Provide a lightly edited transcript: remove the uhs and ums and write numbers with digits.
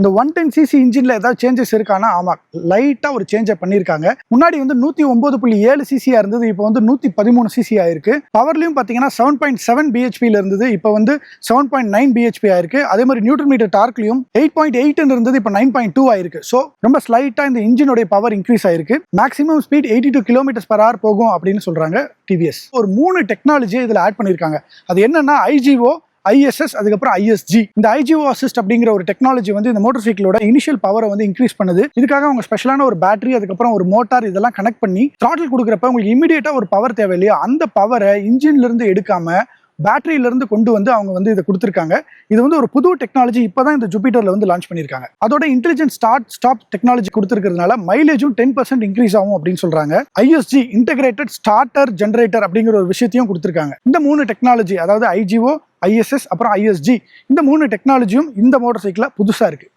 இந்த 110cc இன்ஜின்ல ஏதாவது changes இருக்கானா? ஆமா, லைட்டா ஒரு சேஞ்சை பண்ணியிருக்காங்க. முன்னாடி வந்து 109.7 சிசியா இருந்தது, இப்போ வந்து 113 சிசி ஆயிருக்கு. பவர்லயும் பாத்தீங்கன்னா 7.7 பிஹெச்பில இருந்தது, இப்போ வந்து 7.9 பிஹெச்பி ஆயிருக்கு. அதே மாதிரி நியூட்டன் மீட்டர் டார்க்லயும் 8.8 இருந்தது, இப்போ 9.2 ஆயிருக்கு. ஸோ ரொம்ப ஸ்லைட்டா இந்த இன்ஜினோட பவர் இன்க்ரீஸ் ஆயிருக்கு. மேக்ஸிமம் ஸ்பீட் 82 km/h போகும் அப்படின்னு சொல்றாங்க டிவிஎஸ். ஒரு 3 டெக்னாலஜி இதுல ஆட் பண்ணிருக்காங்க. அது என்னன்னா IGO, ISS, அதுக்கப்புறம் ISG. இந்த IGO அசிஸ்ட் அப்படிங்கிற ஒரு டெக்னாலஜி வந்து இந்த மோட்டார் சைக்கிளோட இனிஷியல் பவரை வந்து இன்க்ரீஸ் பண்ணுது. இதுக்காக அவங்க ஸ்பெஷலான ஒரு பேட்டரி, அதுக்கப்புறம் ஒரு மோட்டார் இதெல்லாம் கனெக்ட் பண்ணி த்ராட்டில் கொடுக்குறப்ப உங்களுக்கு இமீடியட்டா ஒரு பவர் தேவை இல்லையா, அந்த பவரை இன்ஜின்ல இருந்து எடுக்காம பேட்டரியில இருந்து கொண்டு வந்து அவங்க வந்து இதை கொடுத்துருக்காங்க. இது வந்து ஒரு புது டெக்னாலஜி, இப்பதான் இந்த ஜூபிட்டர்ல வந்து லான்ச் பண்ணிருக்காங்க. அதோட இன்டெலிஜென்ட் ஸ்டார்ட் ஸ்டாப் டெக்னாலஜி கொடுத்துருக்கிறதுனால மைலேஜும் 10% இன்க்ரீஸ் ஆகும் அப்படின்னு சொல்றாங்க. ISG இன்டெகிரேட்டட் ஸ்டார்டர் ஜெனரேட்டர் அப்படிங்கிற ஒரு விஷயத்தையும் கொடுத்துருக்காங்க. இந்த 3 டெக்னாலஜி, அதாவது IGO, ISS, அப்புறம் ISG, இந்த 3 டெக்னாலஜியும் இந்த மோட்டார் சைக்கிள்ல புதுசா இருக்கு.